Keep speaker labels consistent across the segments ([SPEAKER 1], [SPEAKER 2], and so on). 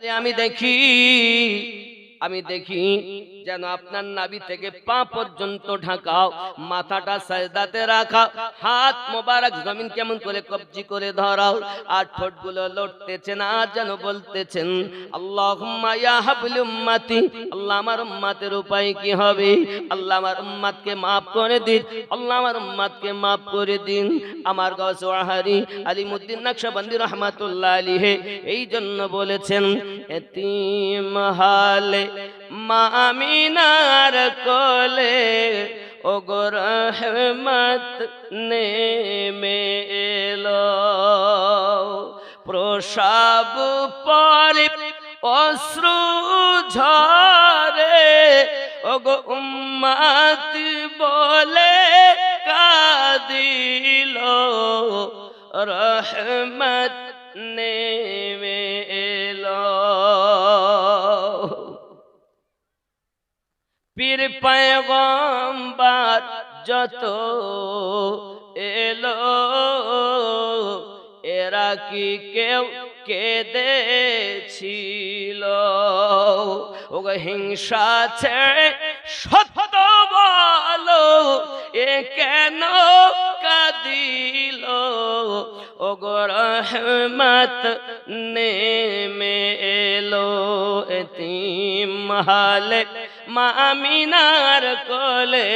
[SPEAKER 1] আমি দেখি যেন আপনার নাভি থেকে পা পর্যন্ত ঢাকাও, মাথাটা সাজদাতে রাখা, হাত মোবারক জমিন কেমন করে কবজি করে ধরাও, আর ঠোঁটগুলো লড়তেছেন আর যেন বলতেছেন আল্লাহুম্মা ইয়া হাবলি উম্মতি, আল্লাহ আমার উম্মতের উপায় কি হবে, আল্লাহ আমার উম্মতকে maaf করে দিন, আল্লাহ আমার উম্মতকে maaf করে দিন। আমার গাউস ওয়াহারি আলিমউদ্দিন নকশবন্দি রাহমাতুল্লাহ আলাইহি এই জন্য বলেছেন এতিম হালে মা আমিনার কোলে ও গো রহমত নেমে এলো, প্রসব পরে অশ্রু ঝরে ও গো উম্মত বলে কাঁদিল, রহমত নেমে এলো। পীর পয়গম্বর যত এলো, এরা কি কেউ কেঁদেছিল? ও হিংসা ছেড়ে সত্য বলো, এ কেন কাঁদিল? ও গো রহমত নেমে এলো, এতিম হালে মা আমিনার কোলে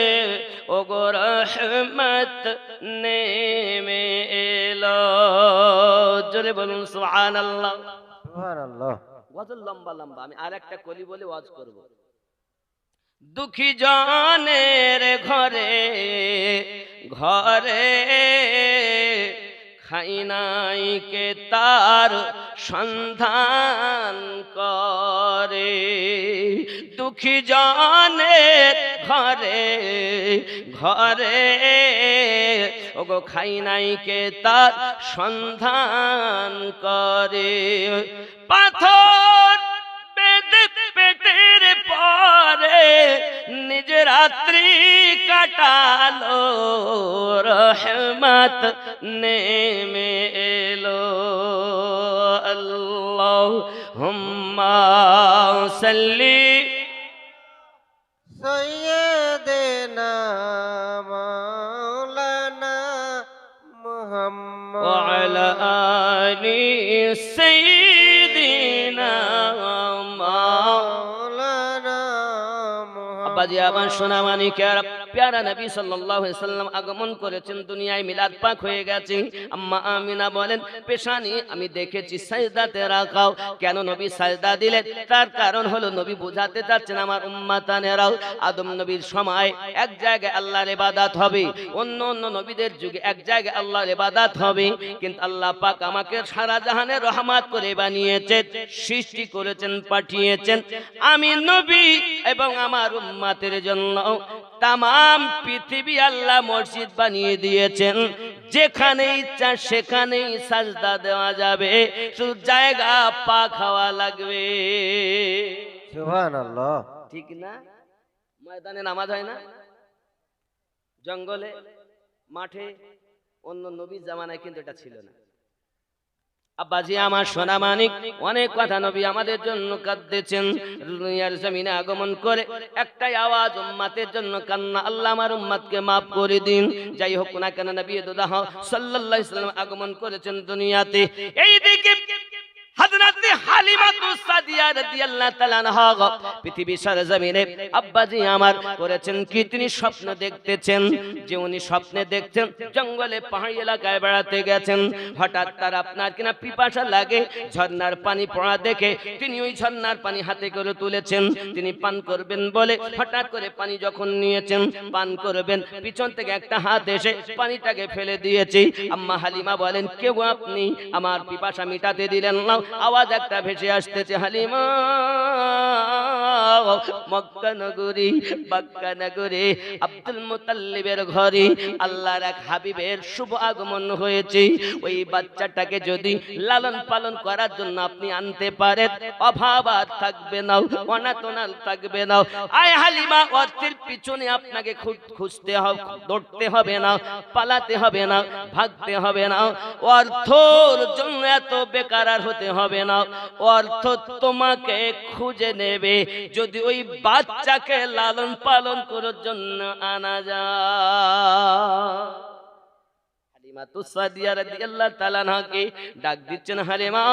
[SPEAKER 1] ও গো রহমত নেমে এলো। জোরে বলুন সুবহানাল্লাহ।
[SPEAKER 2] সুবহানাল্লাহ।
[SPEAKER 1] ওয়াজ লম্বা লম্বা, আমি আর একটা কলি বলে ওয়াজ করব। দুঃখী জনের ঘরে ঘরে খাই নাই কে তার সন্ধান করে, দুঃখী জনের ঘরে ঘরে ওগো খাই নাই কে তার সন্ধান করে, পাথর বেঁধে পেটের পরে নিজ রাত্রি কাটালো, রহমত নেমে এলো। আল্লাহুম্মা সাল্লি
[SPEAKER 2] সাইয়্যিদিনা মাওলানা মুহাম্মদ
[SPEAKER 1] ওয়া আলা আলি সাইয়্যিদিনা
[SPEAKER 2] মাওলানা মুহাম্মদ।
[SPEAKER 1] আব্বাজি আমার সোনা মানিকের প্যারা নবী সাল্লাল্লাহু আলাইহি সাল্লাম আগমন করেছেন দুনিয়ায়, মিলাদ পাক হয়ে গেছে। আম্মা আমিনা বলেন পেশানি আমি দেখেছি সাজদাতে রাখাও। কেন নবী সাজদা দিলেন? তার কারণ হলো নবী বোঝাতে চাচ্ছেন আমার উম্মতানেরাও আদম নবীর সময় এক জায়গায় আল্লাহর ইবাদত হবে, অন্য অন্য নবীদের যুগে এক জায়গায় আল্লাহর ইবাদত হবে, কিন্তু আল্লাহ পাক আমাকে সারা জাহানে রহমত করে বানিয়েছেন, সৃষ্টি করেছেন, পাঠিয়েছেন। আমি নবী এবং আমার উম্মতের জন্য তামাম পৃথিবী আল্লাহ মসজিদ বানিয়ে দিয়েছেন, যেখানে ইচ্ছা সেখানেই সাজদা দেওয়া যাবে, শুধু জায়গা পাক হওয়া লাগবে।
[SPEAKER 2] সুবহানাল্লাহ।
[SPEAKER 1] ঠিক না? ময়দানে নামাজ হয় না, জঙ্গলে মাঠে, অন্য নবীর জামানায় কিন্তু এটা ছিল না। আব্বাজি আমার সোনা মানিক অনেক কথা নবী আমাদের জন্য কাঁদতেছেন, দুনিয়ার জমিনে আগমন করে একটাই আওয়াজ উম্মতের জন্য কান্না, আল্লাহ আমার উম্মতকে maaf করে দিন। যাই হোক না কেন নবী দুদাহ সাল্লাল্লাহু আলাইহি সাল্লাম আগমন করেছেন দুনিয়াতে। এইদিকে হযরত হালিমাতু সাদিয়া রাদিয়াল্লাহু তাআলা আনহা পৃথিবীর সরজমিনে আব্বাজি আমার করেছেন কি, তিনি স্বপ্ন দেখতেছেন, যে উনি স্বপ্নে দেখছেন জঙ্গলে পাহাড়ি এলাকায় বেড়াতে গেছেন, হঠাৎ তার আপনার কিনা পিপাসা লাগে, ঝর্ণার পানি পড়া দেখে তিনি ওই ঝর্ণার পানি হাতে করে তুলেছেন, তিনি পান করবেন বলে হঠাৎ করে পানি যখন নিয়েছেন পান করবেন, পিছন থেকে একটা হাত এসে পানিটাকে ফেলে দিয়েছে। আম্মা হালিমা বলেন কেউ আপনি আমার পিপাসা মিটাতে দিলেন না, আওয়াজ একটা ভেসে আসতেছে, হালিমা মক্কা নগরী মক্কা নগরী আব্দুল মুতাল্লিবের ঘরে আল্লাহর এক হাবিবের শুভ আগমন হয়েছে, ওই বাচ্চাটাকে যদি লালন পালন করার জন্য আপনি আনতে পারেন অভাব আর থাকবে না, অনাতনাল থাকবে না। আয় হালিমা, অর্থের পিছনে আপনাকে খুঁজতে হবে, দৌড়তে হবে না, পালাতে হবে না, ভাগতে হবে না, অর্থর জন্য এত বেকার আর হতে হবে না, অর্থ তোমাকে খুঁজে নেবে যদি ওই বাচ্চাকে লালন পালন করার জন্য আনা যায়। ডাক দিচ্ছেন, হালিমা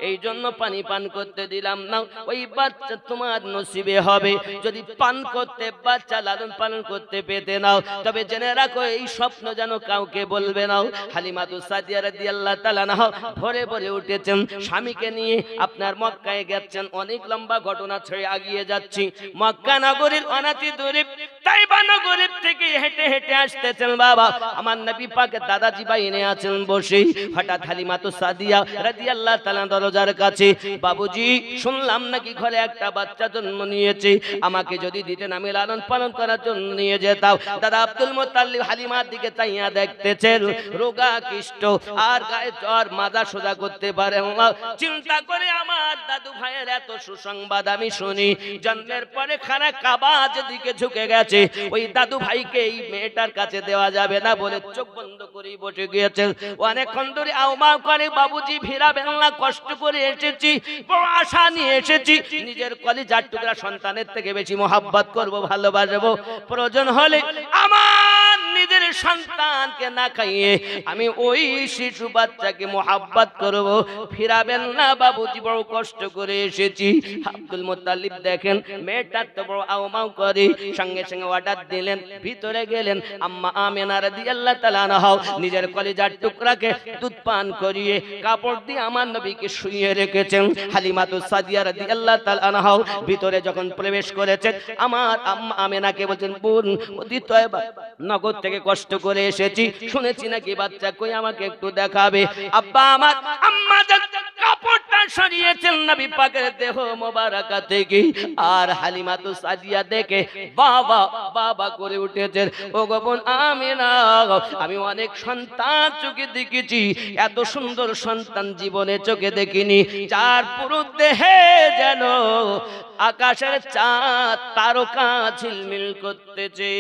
[SPEAKER 1] এই জন্য পানি পান করতে দিলাম না, ওই বাচ্চা তোমার নসিবে হবে যদি পান করতে, বাচ্চা লালন পালন করতে পেতে নাও, তবে জেনে রাখো এই স্বপ্ন যেন কাউকে বলবে না। হালিমাতু সাদিয়া রাদিয়াল্লাহু তাআলা আনহা ভোরে ভোরে উঠেছেন, স্বামীকে নিয়ে আপনার মক্কায় গেছেন। অনেক লম্বা ঘটনা ছেড়ে আগিয়ে যাচ্ছি। মক্কা নগরীর অনাতি দূরে তাইবা নগরীর থেকে হেঁটে হেঁটে আসতেছেন বাবা আমার নবী পাকের দাদাজি বাইনে আছেন বসে। হঠাৎ হালিমাতু সাদিয়া রাদিয়াল্লাহু তাআলা দরজার কাছে, বাবুজি শুনলাম নাকি ঘরে একটা বাচ্চা জন্ম নিয়েছে, আমাকে যদি দিতেন আমি লালন পালন করার জন্য নিয়ে যেতাম। দাদা আব্দুল মুত্তালিব হালিমার দিকে চাইয়া দেখতেছেন, রোগা কিষ্ট আর গায়ে জ্বর, মাজা সোজা করতে পারে না। চিন্তা করে আমার দাদু ভাইয়ের এত সুসংবাদ আমি শুনি, জন্মের পরে খানা কাবাজ দিকে ঝুঁকে গেছে, ওই দাদু ভাইকে এই মেয়েটার কাছে দেওয়া যাবে না বলে চোখ বন্ধ করে বসে গিয়েছেন। অনেকক্ষণ ধরে আওমাও করে, বাবুজি ফিরাবেন না, কষ্ট করে এসেছি, বড় আশা নিয়ে এসেছি, নিজের কলিজার টুকরা সন্তানের থেকে বেশি মোহাব্বত করব, ভালোবাসবো, প্রয়োজন হলে আমার নিজের সন্তানকে না খাইয়ে আমি ওই শিশু বাচ্চাকে মোহাব্বত করব, ফিরাবেন না বাবুজি, বড় কষ্ট করে এসেছি। আব্দুল মুত্তালিব দেখেন মেয়েটা তো বড় আওমাও করে, সঙ্গে সঙ্গে অর্ডার দিলেন, ভিতরে গেলেন। আম্মা আমিনা রাদিয়াল্লাহু তাআলা আনহা নিজের কলিজার টুকরাকে দুধ পান করিয়ে কাপড় দিয়ে আমার নবীকে শুইয়ে রেখেছেন। হালিমাতু সাদিয়া রাদিয়াল্লাহু তাআলা আনহা ভিতরে যখন প্রবেশ করেছেন, আমার আম্মা আমিনাকে বলছেন, বোন অতি তয়বা নগর থেকে কষ্ট করে এসেছি, শুনেছি নাকি বাচ্চা কই, আমাকে একটু দেখাবে। আব্বা আমার আম্মা কাপড়টা সরিয়েছেন নবী পাকের দেহ মোবারকা থেকে, আর হালিমাতু সাদিয়া দেখে বাবা বাবা করে উঠেছেন। ও গো বোন আমিনা, আমি অনেক সন্তান চোখে দেখেছি, এত সুন্দর সন্তান জীবনে চোখে দেখিনি, যার পুরো দেহে যেন আকাশের চাঁদ তারকা ঝিলমিল করতেছে।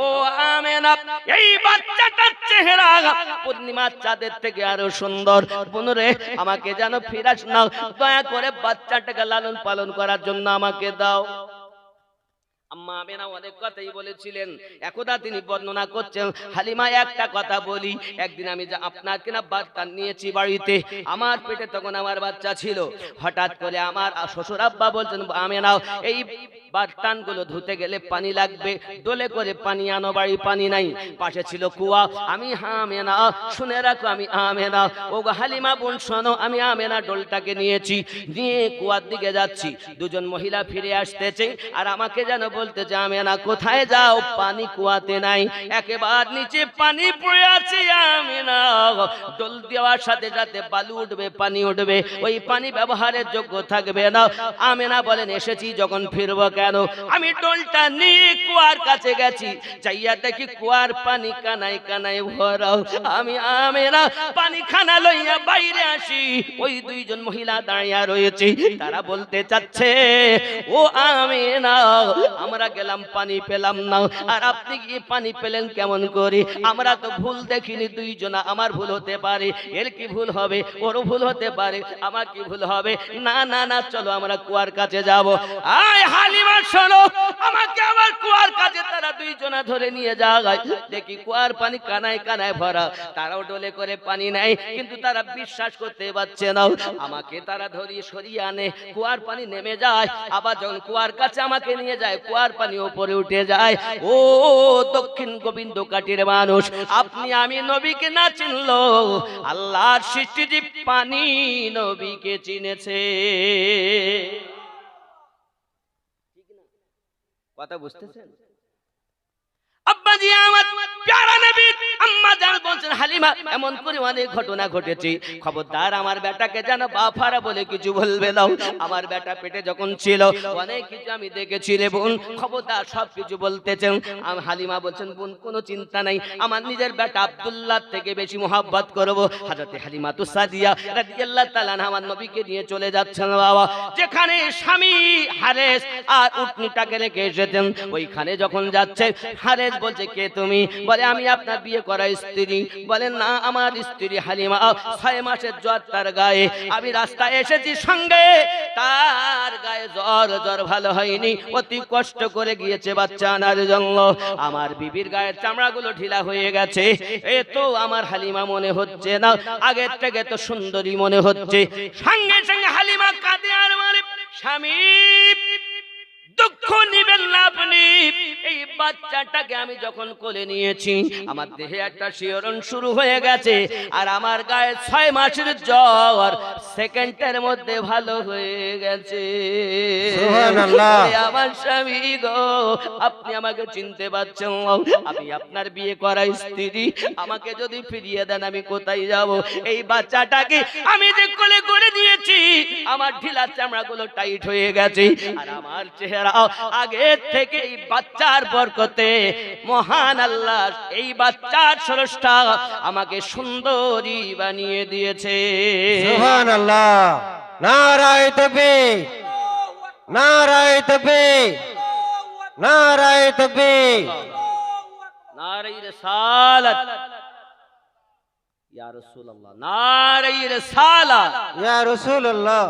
[SPEAKER 1] ও আমিনা, এই বাচ্চাটার চেহারা পূর্ণিমার চাঁদের থেকে আরো সুন্দর। বোনরে আমাকে যেন ফিরাস নাও, দয়া করে বাচ্চাটাকে লালন পালন করার জন্য আমাকে দাও। আম্মা আমিনা অনেক কথাই বলেছিলেন, একদা তিনি বর্ণনা করছেন, হালিমা একটা কথা বলি, একদিন আমি আপনার কিনা বাচ্চা নিয়েছি বাড়িতে, আমার পেটে তখন আমার বাচ্চা ছিল, হঠাৎ করে আমার শ্বশুর আব্বা বলছেন, আমিনা এই বার্তানগুলো ধুতে গেলে পানি লাগবে, দোলে করে পানি আনো, বাড়ি পানি নাই, পাশে ছিল কুয়া। আমি আমিনা শুনে রাখো, আমি আমিনা, ও গো হালিমা বোন শোনো, আমি আমিনা ডোলটাকে নিয়েছি, নিয়ে কুয়ার দিকে যাচ্ছি। দুজন মহিলা ফিরে আসতেছে আর আমাকে যেন বলতেছে, আমিনা কোথায় যাও, পানি কুয়াতে নাই, একেবারে নিচে পানি পড়ে আছে। আমিনা ডোল দেওয়ার সাথে সাথে বালু উঠবে, পানি উঠবে, ওই পানি ব্যবহারের যোগ্য থাকবে না। আমিনা বলেন, এসেছি যখন ফিরবো কেন? আমি ডোলটা নিয়ে কুয়ার কাছে গেছি, যাইয়া দেখি কুয়ার পানি কানায় কানায় ভরা। আমি আমিনা পানি খানা লইয়া বাইরে আসি, ওই দুইজন মহিলা দাঁড়িয়ে রয়েছে, তারা বলতে চাচ্ছে, ও আমিনা আমরা গেলাম পানি পেলাম না, আর আপনি গিয়ে পানি পেলেন কেমন করে? আমরা তো ভুল দেখিনি দুইজনা, আমার ভুল হতে পারে, এর কি ভুল হবে, ওরও ভুল হতে পারে, আমার কি ভুল হবে? না না না, চলো আমরা কুয়ার কাছে যাব। আয় হালিমা শোনো, আমাকে আমার কুয়ার কাছে তারা দুইজনা ধরে নিয়ে যায়, দেখি কুয়ার পানি কানায় কানায় ভরা, তারাও ডোলে করে পানি নেয়, কিন্তু তারা বিশ্বাস করতে পারছে না। আমাকে তারা ধরিয়ে সরিয়ে আনে, কুয়ার পানি নেমে যায়, আবার যখন কুয়ার কাছে আমাকে নিয়ে যায়, কুয়ার পানি উপরে উঠে যায়। ও দক্ষিণ গোবিন্দ কাটির মানুষ, আপনি আমি নবীকে না চিনলো, আল্লাহর সৃষ্টিজীব পানি নবীকে চিনেছে। কথা বুঝতেছেন? আব্বাজি আমার প্যারা নবী আম্মা জান বলছেন, হালিমা এমন করে অনেক ঘটনা ঘটেছে, খবরদার আমার বেটাকে যেন বাফারা বলে কিছু বলবে না। আমার বেটা পেটে যখন ছিল অনেক কিছু আমি দেখেছি রে বোন, খবরদার সব কিছু বলতেছেন। হালিমা বলছেন, বোন কোনো চিন্তা নাই, আমার নিজের বেটা আব্দুল্লাহ থেকে বেশি মোহাব্বত করব। হযরত হালিমাতু সাদিয়া রাদিয়াল্লাহু তাআলা আমার নবীকে নিয়ে চলে যাচ্ছেন বাবা, যেখানে স্বামী হারেস আর উটনিটাকে রেখে এসেছেন, ওইখানে যখন যাচ্ছে হারেস বলছে, কে তুমি? বলে, আমি আপনার বিয়ে করা স্ত্রী। বলেন না, আমার স্ত্রী হালিমা 6 মাসের জ্বর তার গায়ে, আমি রাস্তায় এসেছি সঙ্গে, তার গায়ে জ্বর ভালো হয়নি, অতি কষ্ট করে গিয়েছে বাচ্চা আনার জন্য, আমার বিবির গায়ের চামড়াগুলো ঢিলা হয়ে গেছে, এ তো আমার হালিমা মনে হচ্ছে না, আগের থেকে তো সুন্দরী মনে হচ্ছে। সঙ্গে সঙ্গে হালিমা কাঁদে আর বলে, স্বামী দুঃখ নিবেন না আপনি, এই বাচ্চাটাকে আমি যখন কোলে নিয়েছি আমার দেহে একটা শিহরণ শুরু হয়ে গেছে, আর আমার গায়ে 6 মাসের জ্বর সেকেন্ডের মধ্যে ভালো হয়ে গেছে।
[SPEAKER 2] সুবহানাল্লাহ।
[SPEAKER 1] ওরে আমার স্বামী গো, আপনি আমাকে চিনতে পারছেন না? আমি আপনার বিয়ে করা স্ত্রী, আমাকে যদি ফিরিয়ে দেন আমি কোথায় যাব? এই বাচ্চাটাকে আমি যে কোলে করে দিয়েছি, আমার ঢিলা চামড়াগুলো টাইট হয়ে গেছে, আর আমার চেহারা আগে থেকে এই বাচ্চার বরকতে মহান আল্লাহ এই বাচ্চার স্রষ্টা আমাকে সুন্দরী বানিয়ে দিয়েছে।
[SPEAKER 2] সুবহানাল্লাহ। নারায়ে তাকবীর, নারায়ে তাকবীর, নারায়ে তাকবীর।
[SPEAKER 1] নারে রিসালাত ইয়া রাসূলুল্লাহ, নারে রিসালাত।
[SPEAKER 2] ইয়া রাসূলুল্লাহ।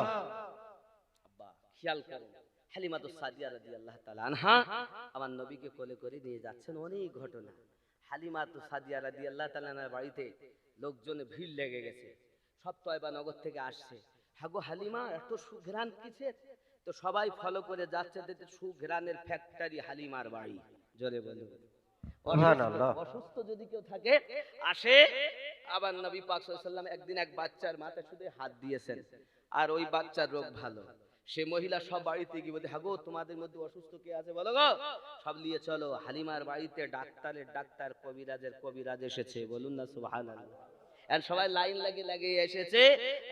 [SPEAKER 1] আব্বা খেয়াল করুন, হালিমাতুস সাদিয়া রাদিয়াল্লাহু তাআলা আনহা আমার নবীকে কোলে করে নিয়ে যাচ্ছেন, অনেক ঘটনা। হালিমাতুস সাদিয়া রাদিয়াল্লাহু তাআলা আনহার বাড়িতে লোকজনে ভিড় লেগে গেছে, সব তয়বা নগর থেকে আসছে। হাগো হালিমা, এত সুঘ্রাণ কিসের? তো সবাই ফলো করে যাচ্ছে, দেখতে সুঘ্রাণের ফ্যাক্টরি হালিমার বাড়ি। জোরে বলুন
[SPEAKER 2] সুবহানাল্লাহ।
[SPEAKER 1] অসুস্থ যদি কেউ থাকে আসে, আবার নবী পাক সাল্লাল্লাহু আলাইহি ওয়াসাল্লাম একদিন এক বাচ্চার মাথায় শুধু হাত দিয়েছেন, আর ওই বাচ্চার রোগ ভালো। সে মহিলা সব বাড়িতে গিয়ে বলতে, হাগো তোমাদের মধ্যে অসুস্থ কে আছে বলো গো, সব নিয়ে চলো। হালিমার বাড়িতে ডাক্তারের ডাক্তার, কবিরাজের কবিরাজ এসেছে, বলুন না সুবহানাল্লাহ। আর সবাই লাইন লাগিয়ে এসেছে।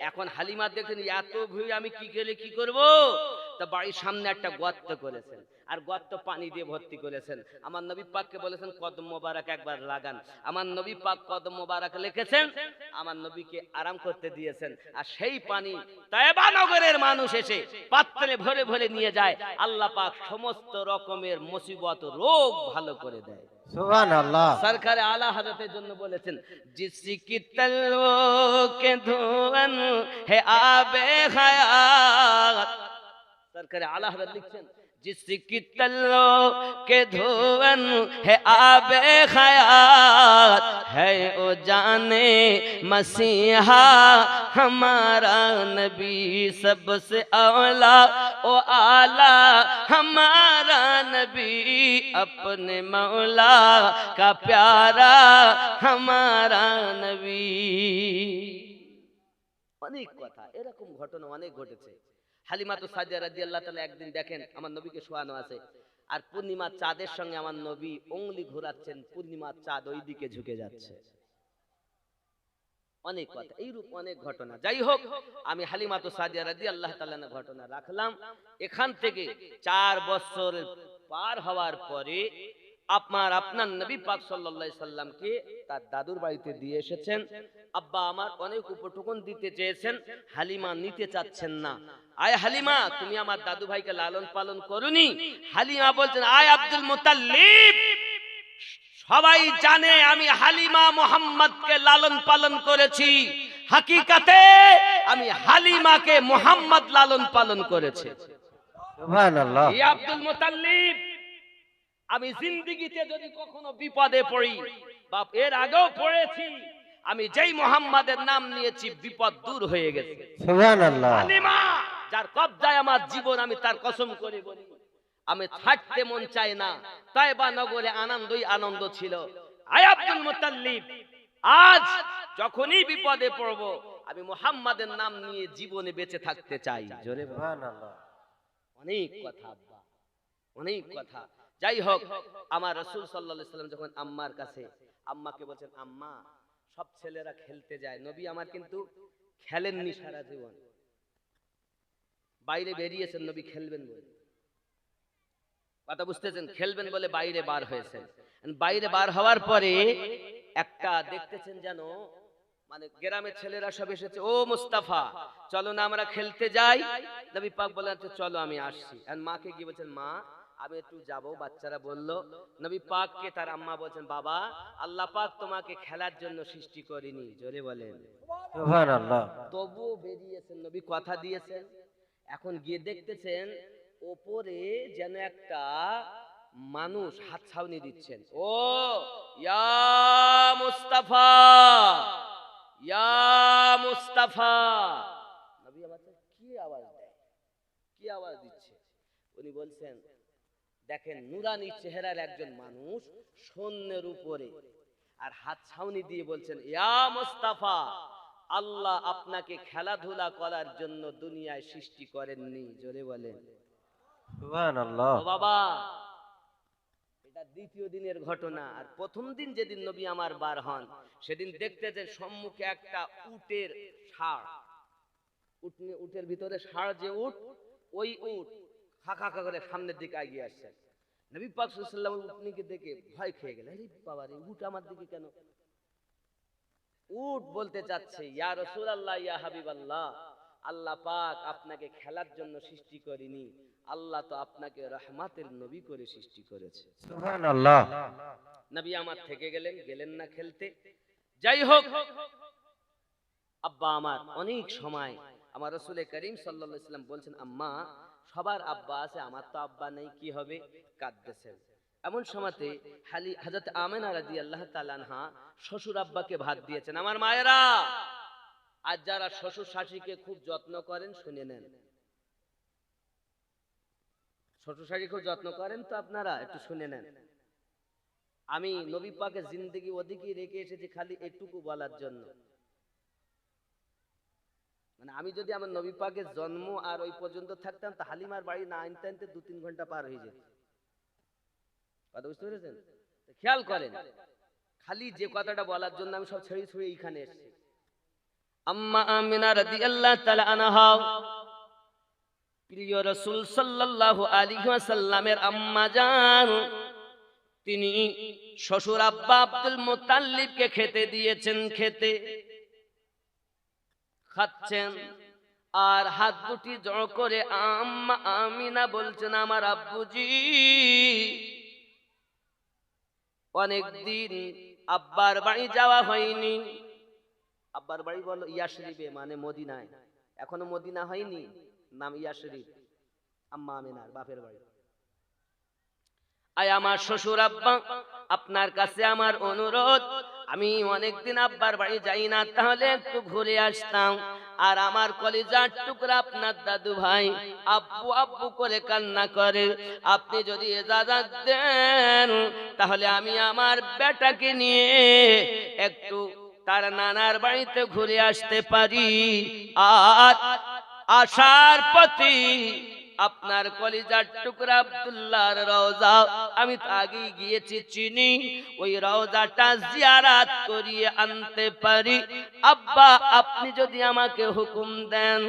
[SPEAKER 1] এখন হালিমা দেখেন এত ভিড়, আমি কি গেলে কি করব? তা বাড়ির সামনে একটা গর্ত করেছেন, আর গর্ত পানি দিয়ে ভর্তি করেছেন। আমার নবী পাককে বলেছেন কদম মোবারক একবার লাগান। আমার নবী পাক কদম মোবারক লিখেছেন, আমার নবীকে আরাম করতে দিয়েছেন, আর সেই পানি তায়েবা নগরের মানুষ এসে পাত্রে ভরে ভরে নিয়ে যায়। আল্লাহ পাক সমস্ত রকমের মুসিবত রোগ ভালো করে দেয়।
[SPEAKER 2] সুবহানাল্লাহ।
[SPEAKER 1] সরকার আলা হযরতের জন্য বলেছেন, জিসকি তলবো কে ধুয়ান হে আবে হায়াত। সরকার আলা হযরত লিখছেন, जिसकी तल्लो के धुवन है आबे खयात है ओ जाने मसीहा हमारा नबी सबसे औला ओ आला हमारा नबी अपने मौला का प्यारा हमारा नबी। অনেক কথা, এরকম ঘটনা অনেক ঘটেছে। হালিমাতুস সাদিয়া রাদিয়াল্লাহু তাআলা একদিন দেখেন আমার নবীকে শোয়ানো আছে, আর পূর্ণিমার চাঁদের সঙ্গে আমার নবী উংলি ঘোরাচ্ছেন, পূর্ণিমার চাঁদ ওই দিকে ঝুঁকে যাচ্ছে। অনেক কথা, এইরূপ অনেক ঘটনা। যাই হোক, আমি হালিমাতুস সাদিয়া রাদিয়াল্লাহু তাআলার ঘটনা রাখলাম। এখান থেকে 4 বছর পার হওয়ার পরে আপনার নবী পাক সাল্লাল্লাহু আলাইহি সাল্লামকে তার দাদুর বাড়িতে দিয়ে এসেছেন। আব্বা আমার অনেক উপটুকুন দিতে চেয়েছেন, হালিমা নিতে চাচ্ছেন না। আয় হালিমা, তুমি আমার দাদু ভাইকে লালন পালন করুনি? হালিমা বলছেন, আয় আব্দুল মুতাল্লিব, সবাই জানে আমি হালিমা মুহাম্মদকে লালন পালন করেছি, হাকিকাতে আমি হালিমাকে মুহাম্মদ লালন পালন করেছি।
[SPEAKER 2] সুবহানাল্লাহ।
[SPEAKER 1] এই আব্দুল মুতাল্লিব, আমি জিন্দেগিতে যদি কখনো বিপদে পড়ি, বাপ এর আগেও পড়েছি, আমি যেই মুহাম্মাদের নাম নিয়েছি বিপদ দূর হয়ে গেছে।
[SPEAKER 2] সুবহানাল্লাহ।
[SPEAKER 1] হালিমা যার কবজায় আমার জীবন, আমি তার কসম করে বলি আমি থাকতে মন চাই না। তায়েবা নগরে আনন্দই আনন্দ ছিল। আয় আব্দুল মুতাল্লিব, আজ যখনই বিপদে পড়ব আমি মুহাম্মাদের নাম নিয়ে জীবনে বেঁচে থাকতে চাই। জোরে বল।
[SPEAKER 2] সুবহানাল্লাহ।
[SPEAKER 1] অনেক কথা আব্বা, অনেক কথা। যাই হোক, আমার রাসূল সাল্লাল্লাহু আলাইহি সাল্লাম যখন আম্মার কাছে, আম্মাকে বলছেন, আম্মা সব ছেলেরা খেলতে যায়, নবী আমার কিন্তু খেলেননি সারা জীবন, বাইরে বেরিয়েছেন নবী খেলবেন বলে। কথা বুঝতেছেন? খেলবেন বলে বাইরে বার হয়েছেন। বাইরে বার হওয়ার পরে একটা দেখতেছেন যেন মানে গ্রামের ছেলেরা সব এসেছে, ও মুস্তাফা চলো না আমরা খেলতে যাই। নবী পাক বলেন, চলো আমি আসছি। আর মাকে গিয়ে বলছেন, মা আমি একটু যাব। বাচ্চারা বলল, নবী পাককে তার আম্মা বলছেন, বাবা আল্লাহ পাক তোমাকে খেলার জন্য সৃষ্টি করেনি, জোরে বলেন।
[SPEAKER 2] সুবহানাল্লাহ।
[SPEAKER 1] তবুও বেরিয়েছেন, নবী কথা দিয়েছেন। এখন গিয়ে দেখতেছেন ওপরে যেন একটা মানুষ হাত ছাউনি দিচ্ছেন, ও ইয়া মুস্তাফা, ইয়া মুস্তাফা। নবী আমার কি আওয়াজ দেয়, কি আওয়াজ দিচ্ছে? উনি বলছেন, দেখেন নুরানি চেহারার একজন মানুষ সৈন্যের উপরে আর হাত ছাউনি দিয়ে বলছেন, ইয়া মুস্তাফা, আল্লাহ আপনাকে খেলাধুলা করার জন্য দুনিয়ায় সৃষ্টি করেননি, জোরে বলেন।
[SPEAKER 2] সুবহানাল্লাহ।
[SPEAKER 1] ও বাবা, এটা দ্বিতীয় দিনের ঘটনা। আর প্রথম দিন যেদিন নবী আমার বার হন, সেদিন দেখতে যে সম্মুখে একটা উটের ষাঁড়, উটের ভিতরে ষাঁড় যে উট, ওই উট খা খা খা করে সামনের দিকে এগিয়ে আসছে। নবী পাক সাল্লাল্লাহু আলাইহি ওয়াসাল্লাম উটনিকে দেখে ভয় খেয়ে গেলেন, আরে বাবা রে, উট আমার দিকে কেন? উট বলতে চাচ্ছে, ইয়া রাসূলুল্লাহ, ইয়া হাবিবাল্লাহ, আল্লাহ পাক আপনাকে খেলার জন্য সৃষ্টি করেনি, আল্লাহ তো আপনাকে রহমাতের নবী করে সৃষ্টি করেছে।
[SPEAKER 2] সুবহানাল্লাহ।
[SPEAKER 1] নবী আমার থেকে গেলেন না খেলতে। যাই হোক, আব্বা আমার অনেক সময় আমার রাসূল করিম সাল্লাল্লাহু আলাইহি ওয়াসাল্লাম বলছেন, আম্মা সবার আব্বা আছে, আমার তো আব্বা নেই, কি হবে? কাঁদতেছেন। এমন সময়তে হযরত আমিনা রাদিয়াল্লাহু তাআলা আনহা শ্বশুর আব্বাকে ভাত দিয়েছেন। আমার মায়েরা, আজ যারা শ্বশুর শাশুড়িকে খুব যত্ন করেন শুনে নেন, শ্বশুর শাশুড়ি খুব যত্ন করেন তো আপনারা একটু শুনে নেন। আমি নবী পাকের জিন্দেগি ওদিকে রেখে এসেছি খালি এটুকু বলার জন্য। মানে আমি যদি আমার নবী পাকের জন্ম আর ওই পর্যন্ত থাকতাম, তা হালিমার বাড়ি না আনতে আনতে 2-3 ঘন্টা পার হয়ে যেত। কথা বুঝতে পেরেছেন? খেয়াল করেন, খালি যে কথাটা বলার জন্য আমি সব ছেড়ে ছুড়ে এইখানে এসেছি। আম্মা আমিনা রাদিয়াল্লাহু তাআলা আনহা, প্রিয় রাসূল সাল্লাল্লাহু আলাইহি ওয়াসাল্লামের আম্মা জান, তিনি শ্বশুর আব্বা আব্দুল মুত্তালিবকে খেতে দিয়েছেন। খেতে খাচ্ছেন আর হাত দুটি জড় করে আম্মা আমিনা বলছেন, আমার আব্বুজি অনেকদিন আব্বার বাড়ি যাওয়া হয়নি। আব্বার বাড়ি বলো ইয়াশরিবে, মানে মদিনায়। এখনো মদিনা হয়নি, নাম ইয়াশরিব, আম্মা আমিনার বাপের বাড়ি। আয় আমার শ্বশুর আব্বা, আপনার কাছে আমার অনুরোধ, আমি অনেকদিন আব্বার বাড়ি যাই না, তাহলে একটু ঘুরে আসতাম। আর আমার কলিজার টুকরা আপনার দাদু ভাই আব্বু আব্বু করে কান্না করে, আপনি যদি ইজাজত দেন তাহলে আমি আমার বেটাকে নিয়ে একটু তার নানার বাড়িতে ঘুরে আসতে পারি। আর আশার প্রতি আপনার কলিজার টুকরা আব্দুল্লাহর রওজা, আমি তো আগে গিয়েছি চিনি, ওই রওজাটা জিয়ারত করিয়ে আনতে পারি। আব্বা আপনি যদি আমাকে হুকুম দেন।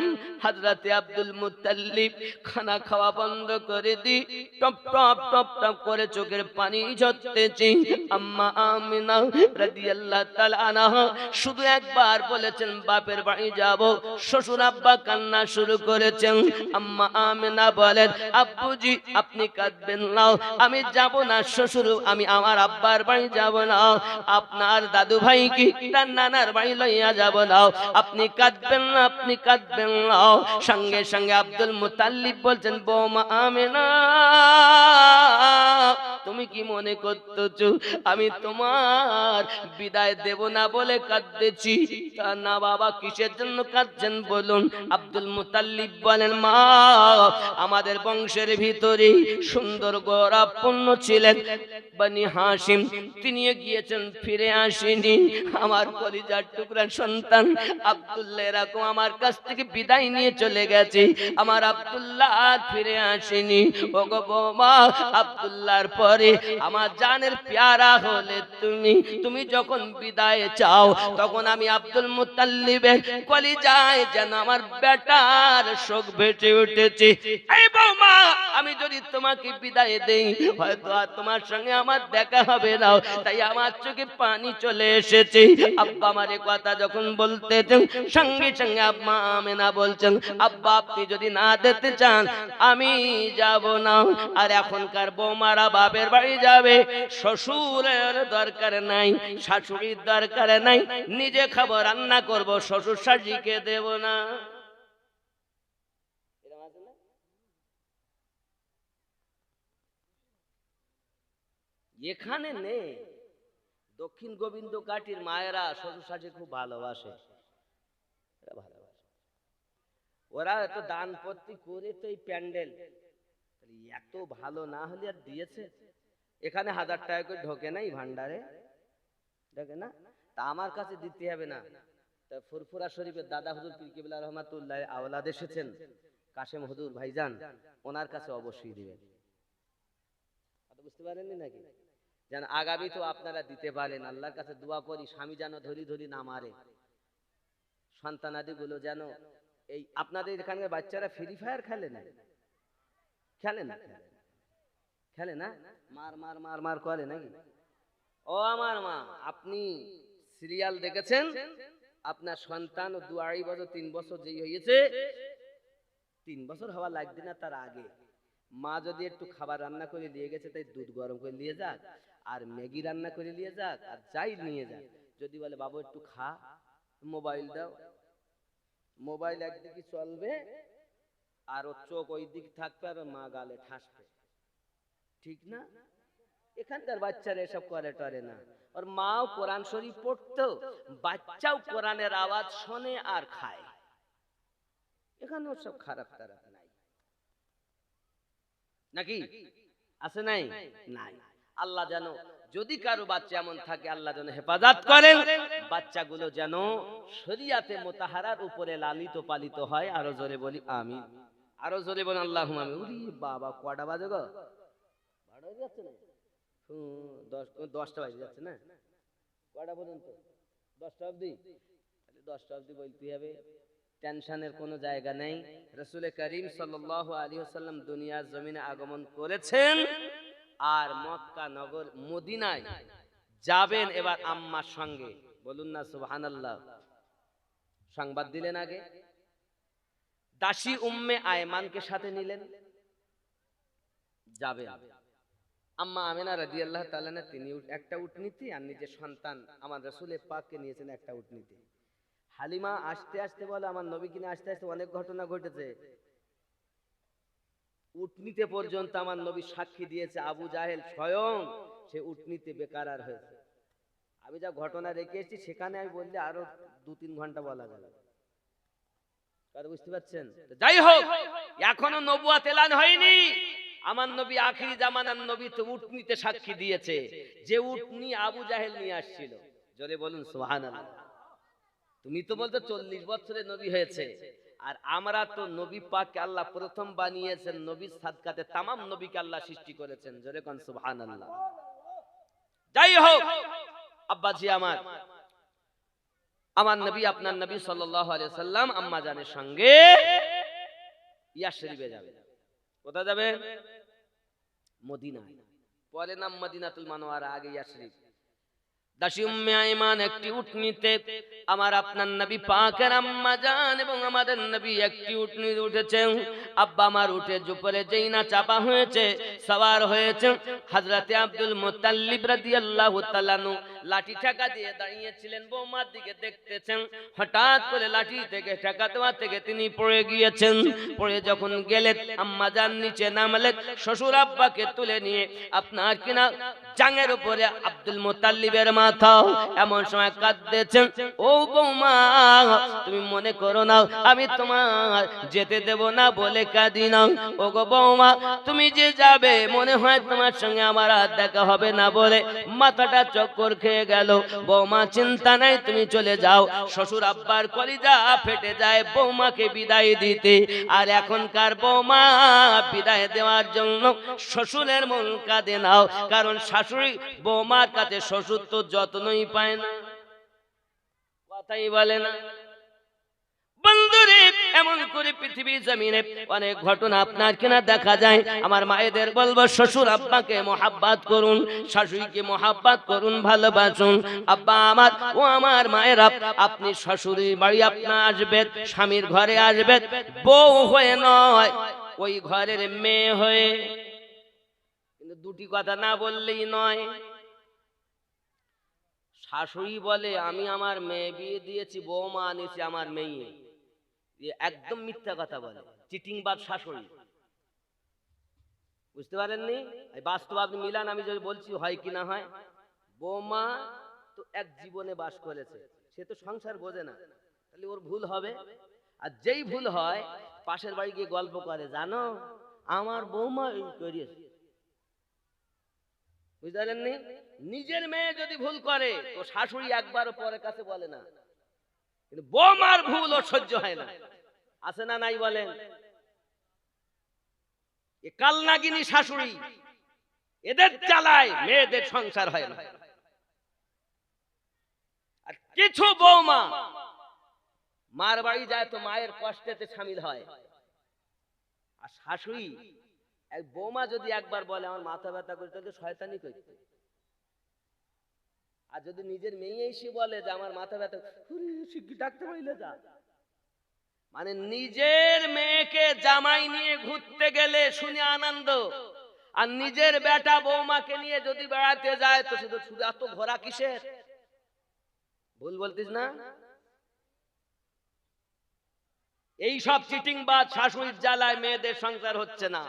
[SPEAKER 1] হযরতে আব্দুল মুত্তালিব খানা খাওয়া বন্ধ করে দি, টপ টপ টপ টপ করে চোখের পানি ঝরতেছে। আম্মা আমিনা রাদিয়াল্লাহু তাআলা আনহা শুধু একবার বলেছেন বাপের বাড়ি যাব, শ্বশুর আব্বা কান্না শুরু করেছেন। আম্মা আমিনা বলেন, আব্বুজি আপনি কাঁদবেন না, আমি যাব না শ্বশুর, আমি আমার আব্বার বাড়ি যাব না, আপনার দাদু ভাই কি তার নানার বাড়ি লইয়া যাব না, আপনি কাঁদবেন না, আপনি কাঁদবেন না। সঙ্গে সঙ্গে আব্দুল মুত্তালিব বলছেন, বৌমা আমিনা তুমি কি মনে করতেছো আমি তোমার বিদায় দেব না বলে কাঁদতেছি? তা না বাবা, কিসের জন্য কাঁদছেন বলুন। আব্দুল মুত্তালিব বলেন, মা আমাদের বংশের ভিতরে সুন্দর গৌরবপূর্ণ ছিলেন বনি হাশিম, তিনি গিয়েছেন ফিরে আসেনি। আমার কলিজার টুকরা সন্তান আব্দুল্লাহ এরকম আমার কাছ থেকে বিদায় নিয়ে চলে গেছে, আমার আব্দুল্লাহ আর ফিরে আসেনি। ওগো বৌমা, আব্দুল্লাহর পরে আমার জানের প্যারা হলে তুমি, তুমি যখন বিদায় চাও তখন আমি আব্দুল মুত্তালিবের কলিজায় যেন আমার বেটার শোক ভেসে উঠেছে। এই বৌমা আমি যদি তোমাকে বিদায় দেই হয়তো আর তোমার সঙ্গে আমার দেখা হবে না, তাই আমার চোখে পানি চলে এসেছে। আব্বা আমার এই কথা যখন বলতেছেন সঙ্গে সঙ্গে আম্মা আমেনা বলছেন, আব্বা আপনি যদি না দিতে চান আমি যাব না। আর এখনকার বৌমারা বাপের বাড়ি যাবে, শ্বশুরের দরকার নাই, শাশুড়ির দরকার নাই, নিজে খাবো, রান্না করব, শ্বশুর শাশুড়িকে দেব না। এখানে নেই। দক্ষিণ গোবিন্দ কাটির মায়েরা শ্বশুর শাশুড়ি খুব ভালোবাসে, ওরা এত দান পত্তি করে তো এই প্যান্ডেল এত ভালো না হলে আর দিয়েছে। এখানে 1000 টাকা করে ঢোকে নাই ভান্ডারে, ঢোকে না, তা আমার কাছে দিতে হবে না। তা ফুরফুরা শরীফের দাদা হুজুর পীর কিবলা রহমাতুল্লাহ আওলাদ এসেছেন, কাশেম হুজুর ভাইজান, ওনার কাছে অবশ্যই দিবেন। বুঝতে পারেননি নাকি? যেন আগামী তো আপনারা দিতে পারেন। আল্লাহর কাছে দোয়া করি স্বামী যেন ধরি ধরি না মারে, সন্তানাদি গুলো যেন। এই আপনাদের এখানকার বাচ্চারা ফ্রি ফায়ার খেলে না? খেলে না? খেলে না? মার মার মার মার করে নাকি? ও আমার মা, আপনি সিরিয়াল দেখেছেন? আপনার সন্তান 2-2.5 বছর 3 বছর যেই হয়েছে, 3 বছর হওয়া লাগবে না তার আগে মা যদি একটু খাবার রান্না করে নিয়ে গেছে, তাই দুধ গরম করে নিয়ে যাক আর ম্যাগি রান্না করে নিয়ে যাক আর যাই নিয়ে যাক, যদি বলে বাবু একটু খা, মোবাইল দাও, মোবাইল একদিকে চলবে আর ওর চোখ ওই দিক থাকবে আর মা গালে ঠাসবে, ঠিক না? এখানকার বাচ্চারা এসব করে টরে না। ওর মাও কোরআন শরীফ পড়তো, বাচ্চাও কোরআনের আওয়াজ শোনে আর খায়। এখানে ওসব খারাপ তারাপ নাই নাকি? আছে নাই? নাই। আল্লাহ যেন যদি কারো বাচ্চা এমন থাকে আল্লাহ যেন হেফাজত করেন, বাচ্চাগুলো যেন শরিয়াতে মুতাহারার উপরে লালিত পালিত হয়। আরো জোরে বলি আমিন, আরো জোরে বলি আল্লাহুম্মা আমিন। ওরে বাবা, কটা বাজে গো? 12 যাচ্ছে না? 10টা বাজে যাচ্ছে না? কটা পর্যন্ত? 10টা অবধি? 10টা অবধি বলতে হবে, টেনশনের কোনো জায়গা নেই। রাসূল করিম সাল্লাল্লাহু আলাইহি ওয়াসাল্লাম দুনিয়ার জমিনে আগমন করেছেন আর মক্কা নগর মদিনায় যাবেন এবার আম্মার সঙ্গে। বলুন না সুবহানাল্লাহ। সংবাদ দিলেন আগে, দাসী উম্মে আয়মানকে সাথে নিলেন, যাবে আম্মা আমেনা রাদিয়াল্লাহু তাআলা না, তিনি একটা উটনীতে আর নিজের সন্তান আমার রাসূলের পাককে নিয়েছেন একটা উটনীতে। হালিমা আসতে আসতে বলে আমার নবী কিনে আসতে আসতে অনেক ঘটনা ঘটেছে, উটনীতে পর্যন্ত আমার নবী সাক্ষী দিয়েছে, আবু জাহেল স্বয়ং সে উটনীতে বেকারার হয়েছে। আমি যা ঘটনা রেখে এসেছি সেখানে আমি বললে আরো 2-3 ঘন্টা বলা যাবে, কারণ বুঝতে পারছেন। যাই হোক, এখনো নবুয়ত এলান হয়নি। আমার নবী আখিরি জামানার নবী তো উটনীতে সাক্ষী দিয়েছে, যে উটনী আবু জাহেল নিয়ে আসছিল। জোরে বলুন সুবহানাল্লাহ। তুমি তো বলতো 40 বছরে নবী হয়েছে, আর আমরা তো নবী পাককে আল্লাহ প্রথম বানিয়েছেন, নবীর সাদকাতে তামাম নবীকে আল্লাহ সৃষ্টি করেছেন। জোরে কোন সুবহানাল্লাহ। যাই হোক আব্বাজি আমার নবী আপনার নবী সাল্লাল্লাহু আলাইহি সাল্লাম আম্মা জানের সঙ্গে ইয়াশরিবে যাবে। কোথায় যাবে? মদিনায়। পরে নাম মদিনাতুল মুনাওয়ারা, আগে ইয়াশরিব। দাসী উম্মে আইমান একটি উটনীতে আমার আপনার নবী পাকের আম্মা জান এবং আমাদের নবী একটি উটনীতে উঠেছেন। আব্বা আমার উঠে উপরে যেই না চাপা হয়েছে, সওয়ার হয়েছে হযরতে আব্দুল মুত্তালিব রাদিয়াল্লাহু তাআলা নু লাঠি ঠেকা দিয়ে দাঁড়িয়েছিলেন, বৌমার দিকে দেখতেছেন। হঠাৎ করে লাঠি থেকে ঠেকা দেওয়া থেকে তিনি পড়ে গিয়েছেন। পড়ে যখন গেলেন আম্মা জান নিচে নামলেন, শ্বশুর আব্বাকে তুলে নিয়ে আপনার কিনা জাঙের উপরে আব্দুল মুত্তালিবের মাথা। এমন সময় কাঁদতেছেন, ও বৌমা তুমি মনে করো না আমি তোমার যেতে দেব না বলে কাঁদি না। ও গো বৌমা, তুমি যে যাবে মনে হয় তোমার সঙ্গে আমার আর দেখা হবে না বলে মাথাটা চক্কর খেয়ে গেল। বৌমা চিন্তা নাই, তুমি চলে যাও। শ্বশুর আব্বার কলিজা ফেটে যায় বৌমাকে বিদায় দিতে। আর এখনকার বৌমা বিদায় দেওয়ার জন্য শ্বশুরের মন কাঁদে নাও, কারণ শাশুড়ি বৌমার কাছে শ্বশুর তো যত্নই পায় না, কথাই বলে না। বন্ধুরে এমন করে পৃথিবীর জমিনে অনেক ঘটনা আপনার কিনা দেখা যায়। আমার মায়েদের বলবো, শ্বশুর আব্বাকে মহাব্বত করুন, শাশুড়িকে মহাব্বত করুন, ভালোবাসুন। আব্বা আমার ও আমার মায়েরা, আপনি শ্বশুরের বাড়ি আপনার আসবেন, স্বামীর ঘরে আসবেন বউ হয়ে নয়, ওই ঘরের মেয়ে হয়ে। কিন্তু দুটি কথা না বললেই নয়। শাশুড়ি বলে আমি আমার মেয়ে বিয়ে দিয়েছি, বৌমা আনিছি আমার মেয়ে, একদম মিথ্যা কথা বলে, চিটিংবাজ শাশুড়ি। বুঝতে পারেননি? বাস্তব আপনি মিলান, আমি যদি বলছি হয় কি না হয়। বৌমা তো এক জীবনে বাস করেছে, সে তো সংসার বোঝে না, তাহলে ওর ভুল হবে। আর যেই ভুল হয় পাশের বাড়ি গিয়ে গল্প করে, জানো আমার বৌমা এই করিয়েছে। বুঝতে পারেননি? নিজের মেয়ে যদি ভুল করে তো শাশুড়ি একবারও পরের কাছে বলে না, কিন্তু বৌমার ভুল ও সহ্য হয় না। আছে না নাই বলেন? এ কালনাগিনী শাশুড়ি, এদের চালায় মেয়েদের সংসার হয় না। আর কিছু বৌমা মার বাড়ি যায় তো মায়ের কষ্টেতে সামিল হয়। আর শাশুড়ি, এক বৌমা যদি একবার বলে আমার মাথা ব্যথা করে, তাহলে শয়তানি করতে। আর যদি নিজের মেয়ে এসে বলে যে আমার মাথা ব্যথা, ডাকতে পাইলে যা, মানে নিজের মেয়েকে জামাই নিয়ে ঘুরতে গেলে শুনে আনন্দ, আর নিজের বেটা বৌমাকে নিয়ে যদি বেড়াতে যায় তো শুধু শুধু এত ঘোরা কিসের? ভুল বলতিস না? এই সব চিটিংবাজ শাশুড়ির জ্বালায় মেয়েদের সংসার হচ্ছে না।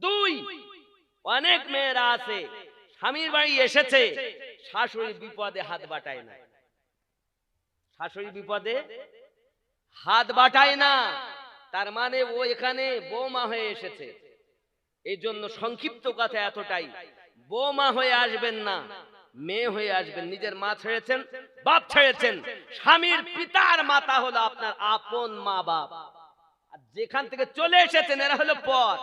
[SPEAKER 1] দুই, অনেক মেয়েরা আছে স্বামীর বাড়ি এসেছে, শাশুড়ি বিপদে হাত বাটায় না। শাশুড়ি বিপদে হাত বাটায় না, তার মানে ও এখানে বৌমা হয়ে এসেছে। এই জন্য সংক্ষিপ্ত কথা এতটাই, বৌমা হয়ে আসবেন না, মেয়ে হয়ে আসবেন। নিজের মা ছেড়েছেন, বাপ ছেড়েছেন, স্বামীর পিতার মাতা হলো আপনার আপন মা বাপ। আর যেখান থেকে চলে এসেছেন এরা হলো পর।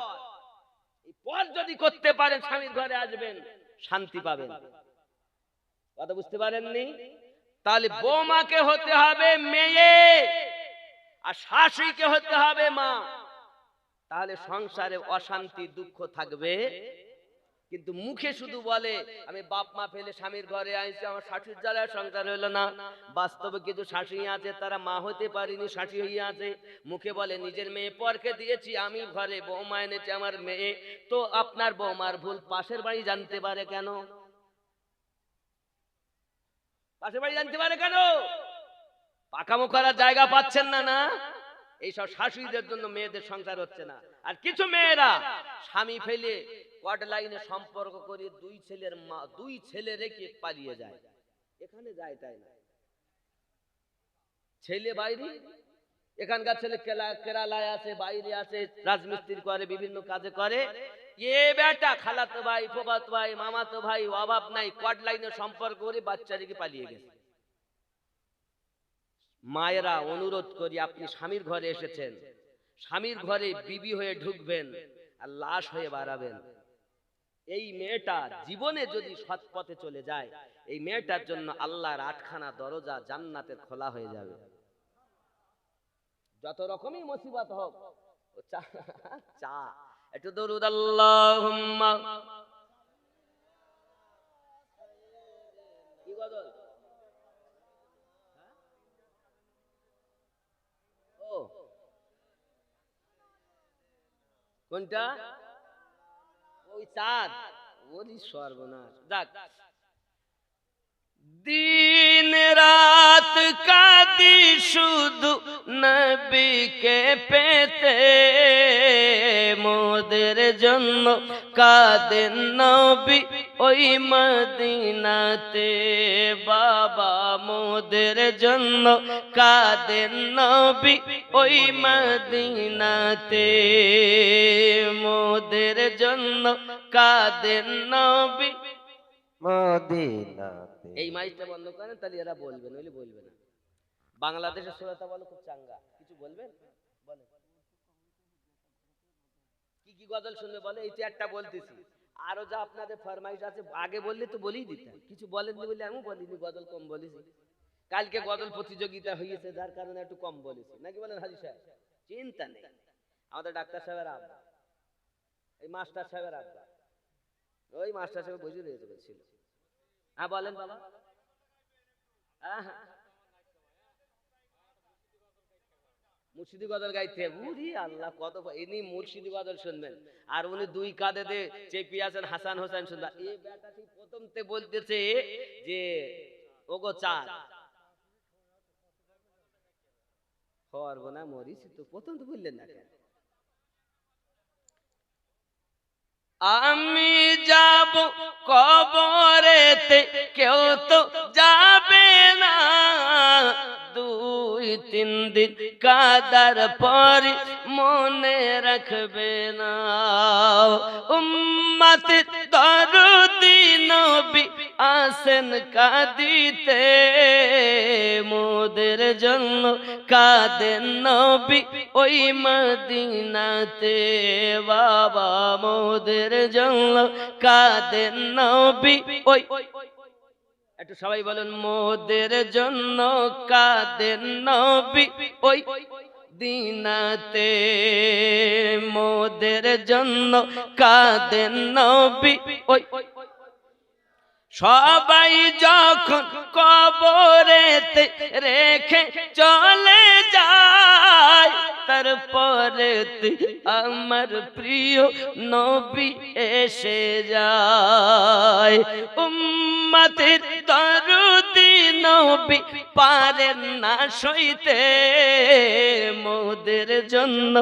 [SPEAKER 1] এই পর যদি করতে পারেন স্বামীর ঘরে আসবেন, শান্তি পাবেন। কথা বুঝতে পারেননি? তাহলে বৌমাকে হতে হবে মেয়ে, আর শাশুড়িকে হতে হবে মা। তাহলে সংসারে অশান্তি দুঃখ থাকবে। কিন্তু মুখে শুধু বলে আমি বাপ মা ফেলে স্বামীর ঘরে আইছি, আমার শাশুড়ির জ্বালায় সংসার হলো না। বাস্তবে কিছু শাশুড়ি আছে তারা মা হতে পারেনি, শাশুড়ি হয়ে আছে। মুখে বলে নিজের মেয়ে পরকে দিয়েছি, আমি ঘরে বৌমা এনেছি আমার মেয়ে। তো আপনার বৌমার ভুল পাশের বাড়ি জানতে পারে কেন? পাশের বাড়ি জানতে পারে কেন? পাকামো করার জায়গা পাচ্ছেন না, না? এইসব শাশুড়িদের জন্য মেয়েদের সংসার হচ্ছে না। আর কিছু মেয়েরা স্বামী ফেলে কট লাইনে সম্পর্ক করে দুই ছেলে রেখে পালিয়ে যায়। এখানে যায় তাই না, ছেলে বাইরে, এখানকার ছেলে কেরালায় আছে, বাইরে আছে, রাজমিস্ত্রি করে, বিভিন্ন কাজে করে। এ বেটা খালাতো ভাই, ফুফাতো ভাই, মামাতো ভাই, অভাব নাই, কট লাইনে সম্পর্ক করে বাচ্চা রেখে পালিয়ে গেছে। মায়েরা অনুরোধ করি, আপনি স্বামীর ঘরে এসেছেন, স্বামীর ঘরে বিবি হয়ে ঢুকবেন আর লাশ হয়ে বাড়াবেন। এই মেয়েটা জীবনে যদি সৎ পথে চলে যায়, এই মেয়েটার জন্য আল্লাহর 8খানা দরজা জান্নাতের খোলা হয়ে যাবে। যত রকমই মুসিবত হোক, চা একটু দরুদ আল্লাহুম্মা। কি বদল? ও কোনটা? ওই চাঁদ, ওরই সর্বনাশ। যাক, দিন রাত কাঁদি শুধু নবীকে পেতে, মোদের জন্য কাঁদেন নবী ওই মদিনাতে। বাবা মোদের জন্য কাঁদেন নবী ওই মদিনাতে, মোদের জন্য কাঁদেন নবী
[SPEAKER 2] মদিনাতে।
[SPEAKER 1] এই মাইকটা বন্ধ করেন, তাহলে এরা বলবে, নইলে বলবে না। বাংলাদেশের শ্রোতা বলো খুব চাঙ্গা, কিছু বলবেন? বলে কি কি গজল শুনবে বলে? এই একটা বলতেছি, আরো যা আপনাদের ফরমাইশ আছে আগে বললে তো বলেই দিতাম। কিছু বলেননি বলে আমি বলিনি, গজল কম বলেছি। কালকে গজল প্রতিযোগিতা হয়েছে, যার কারণে একটু কম বলেছি, নাকি বলেন হাজি সাহেব? চিন্তা নেই। আমাদের ডাক্তার সাহেবের আব্বা, এই মাস্টার সাহেবের আব্বা, ওই মাস্টার সাহেব বুঝে রয়েছে ছিল। হ্যাঁ বলেন বাবা। মুর্শিদি গজল গাইতে উরি আল্লাহ কত, ইনি মুর্শিদি গজল শুনবেন আর উনি দুই কাঁধে দিয়ে চেপে আছেন হাসান হোসেন শুনবেন। এই বেটাটি প্রথমতে বলতেছে যে ওগো চাঁদ হরবো না মরিছি তো, প্রথম তো বললেন না কেন? আমি যাব কবরেতে কেউ তো যাবে না, 2-3 দিন কাদার পরে মনে রাখবে না। উম্মতের দরদি নবী আসেন কাঁদিতে, মোদের জন্য কাঁদেন নবী ওই মদিনাতে। বাবা মোদের জন্য কাঁদেন নবী ওই, একটু সবাই বলেন মোদের জন্য কাঁদেন নবী ওই দিনাতে, মোদের জন্য কাঁদেন নবী ওই। সবাই যখন কবরেতে রেখে চলে যায়, তারপরে আমার প্রিয় নবী এসে যায়। উম্মতের দরদি নবী পারেন না সইতে, মোদের জন্য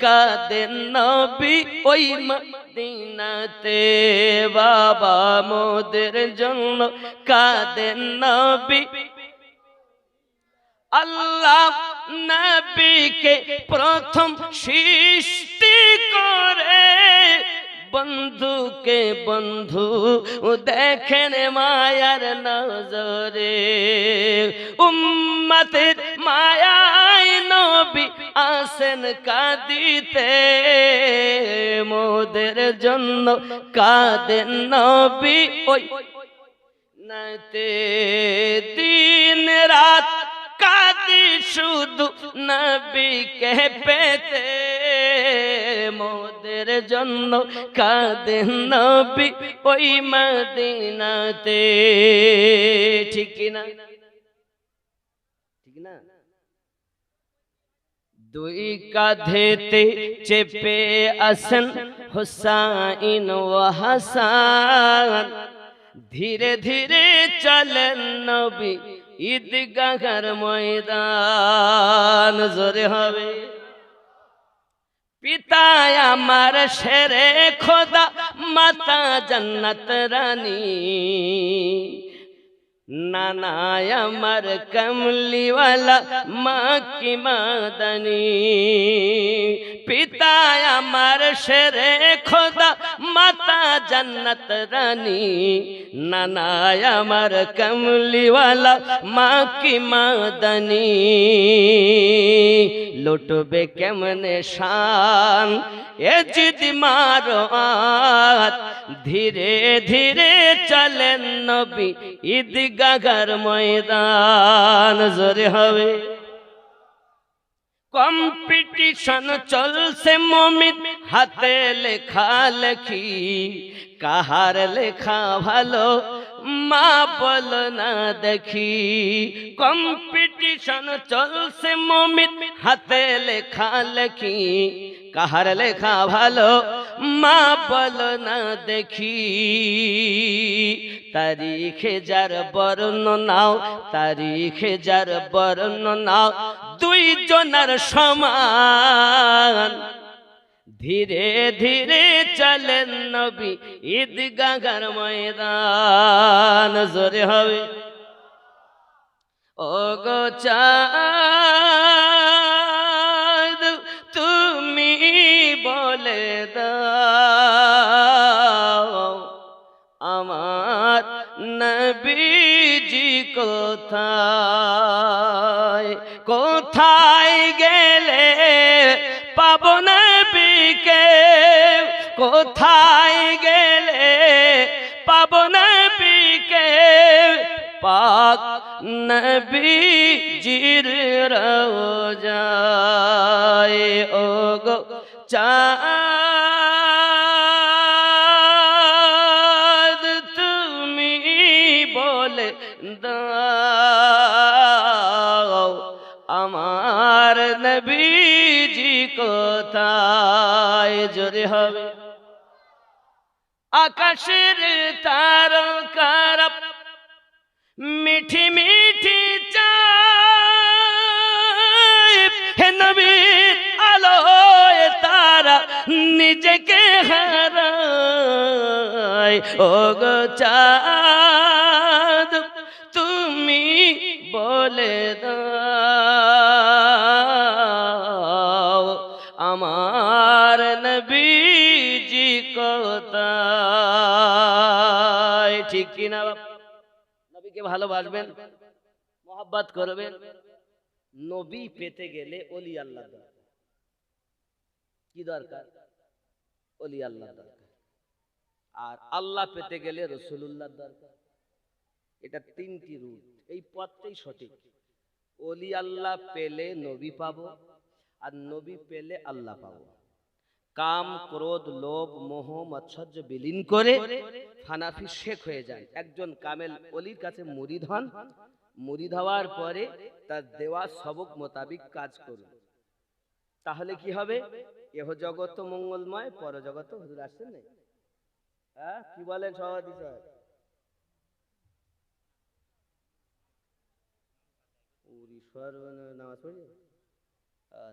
[SPEAKER 1] কাঁদেন নবী ওই মদিনাতে। বাবা মোদের জন্য কাঁদেন নবী। আল্লাহ নবীকে প্রথম সৃষ্টি করে, বন্ধুকে বন্ধু দেখেন মায়ার নজরে। উম্মতের মায়ায় নবী আসেন কাঁদিতে, মোদের জন্য কাঁদেন নবী ওই নাতে। দিন রাত কাঁদি শুধু নবীকে পেতে, মোদের জন্য কাঁদেন নবী ওই মদিনাতে। ঠিক না? ঠিক না? দুই কাঁধেতে চেপে আসেন হুসাইন ও হাসান, ধীরে ধীরে চলেন নবী ঈদগাহর ময়দান। জোরে হবে। পিতা আমার শেরে খোদা, মাতা জান্নাত রানী, নানা আমার কমলিওয়ালা মা কি মাদানী। পিতা আমার শেরে খোদা, মাতা জান্নাত রানী, নানা আমার কমলিওয়ালা মা কি মাদানী। লুটবে কেমনে শান এ জিদ মারো আত, ধীরে ধীরে চলেন নবী ঈদগাহর ময়দান। জোরে হবে। কম্পিটিশন চলছে মমিন হাতে লেখা লেখি, কাহার লেখা ভালো মা বল না দেখি। কম্পিটিশন চলছে মমিন হাতে লেখা লেখি, কাহার লেখা ভালো মা বল না দেখি। তারিখে যার বর্ণ নাও, তারিখে যার বর্ণ নাও, দুই জনার সমান। ধীরে ধীরে চলেন নবী ঈদগাহর ময়দান। জোরে হবে। ও গো চাঁদ তুমি বলে দাও, আমার নবীজি কোথায়? কোথায় গেলে পাবো নবীকে? কোথায় গেলে পাবো নবীকে? পাক নবীজির রওজায় ও গো চাঁদ তুমি বলে দাও আমার নবীজি কোথায়? জোরে হবে আকাশের তারকারা মিঠি মিঠি চায় হে নবীর আলোয় তারা নিজেকে হারায় ও গো চাঁদ তুমি বলে দাও আমার নবীজি কোথায়? ঠিক কিনা? নবীকে ভালোবাসবেন, মোহাব্বত করবেন। নবী পেতে গেলে ওলি আল্লাহ দরকার। কি দরকার? ওলি আল্লাহ দরকার। আর আল্লাহ পেতে গেলে রাসূলুল্লাহ দরকার। এটা তিনটি রূট, এই পথটাই সঠিক। ওলি আল্লাহ পেলে নবী পাবো, আর নবী পেলে আল্লাহ পাবো। কাম ক্রোধ লোভ মোহ মৎসর্য বিলীন করে হানাফি শেখ হয়ে যায়। একজন কামেল ওলির কাছে মুরিদ হন, মুরিদ হওয়ার পরে তার দেওয়া সবক মোতাবিক কাজ করুন। তাহলে কি হবে? এহ জগৎ মঙ্গলময়, পর জগৎ। হুজুর আসছেন না? হ্যাঁ, কি বলেন সভাপতি স্যার? নামাজ পড়ছে,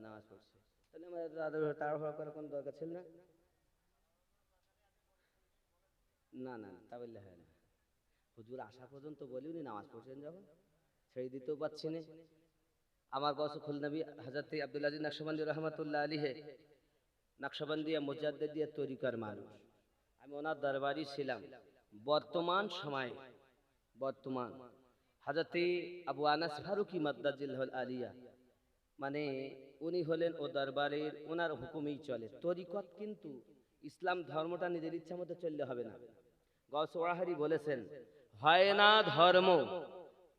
[SPEAKER 1] নামাজ পড়ছে। তাহলে আমাদের তাড়াহুড়া করার কোনো দরকার ছিল না। না না, তা বললে হয় না। হুজুর আসা পর্যন্ত বলি উনি নামাজ পড়ছেন, যখন ছেড়ে দিতেও পারছি না। আমার গৌস খুলনবী হযরত আব্দুল আজিজ নকশবন্দি রহমাতুল্লাহ আলাইহি নকশবন্দিয়া মুজাদ্দিদিয়া তরিকার মানুষ। আমি ওনার দরবারি ছিলাম। বর্তমান সময় হযরত আবু আনাস ফারুকি মাদ্দাজিল্লাহুল আলিয়া, মানে উনি হলেন ও দরবারের, ওনার হুকুমেই চলে তরিকত। কিন্তু ইসলাম ধর্মটা নিজের ইচ্ছা মতো চললে হবে না। গাউস ওয়াহারি বলেছেন, হয় না ধর্ম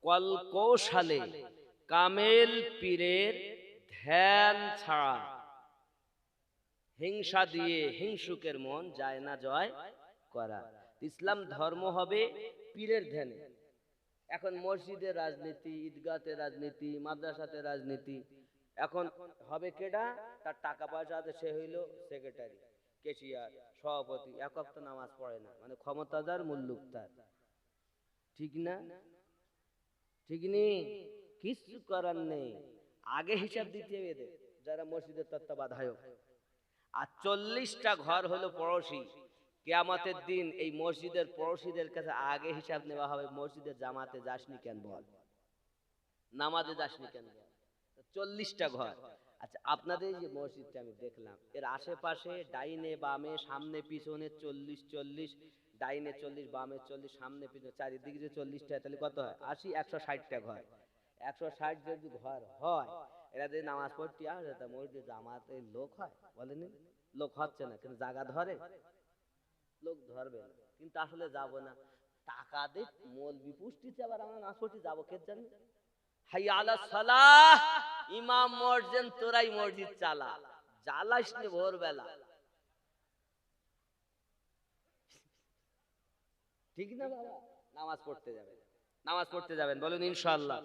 [SPEAKER 1] কল কৌশলে, কামেল পীরের ধ্যান ছাড়া। হিংসা দিয়ে হিংসুকের মন যায় না জয় করা। ইসলাম ধর্ম হবে পীরের ধ্যানে। এখন মসজিদের রাজনীতি, ঈদগাতে রাজনীতি, মাদ্রাসাতে রাজনীতি। এখন হবে কেডা? তার টাকা পয়সা আছে, সে হইল সেক্রেটারি, কেশিয়ার, সভাপতি, এক ওয়াক্ত নামাজ পড়ে না, মানে ক্ষমতাদার মুল্লুক তার। ঠিক না? ঠিক নেই, কিছু করার নেই। আগে হিসাব দিতে হবে এদের, যারা মসজিদের তত্ত্বাবধায়ক। আর 40টা ঘর হলো পড়োশি। কিয়ামতের দিন এই মসজিদের পড়োশিদের কাছে আগে হিসাব নেওয়া হবে। মসজিদের জামাতে যাসনি কেন বল, নামাজে যাসনি কেন বল। 40টা ঘর। আচ্ছা, আপনাদের এই যে মসজিদটা আমি দেখলাম, এর আশেপাশে ডাইনে বামে সামনে পিছনে 40, ডাইনে 40, বামে 40, সামনে পিছনে চারিদিকে যে 40টা, তাহলে কত হয়? 80, 160টা ঘর। 160 যদি ঘর হয়, এরা যদি নামাজ পড়তে আসে, তা মসজিদে জামাতে লোক হয়? বলেনি, লোক হচ্ছে না। কিন্তু জায়গা ধরে, লোক ধরবে না। কিন্তু আসলে যাব না, টাকা দে মৌলবি পুষ্টিতে, আবার আমরা নামাজ পড়তে যাবো কে জানে। হাইয়া আলা সালাহ, ইমাম মসজিদ, তোরাই মসজিদ চালা, জ্বালাস নে ভোরবেলা। ঠিক না বাবা? নামাজ পড়তে যাবেন, নামাজ পড়তে যাবেন, বলুন ইনশাআল্লাহ।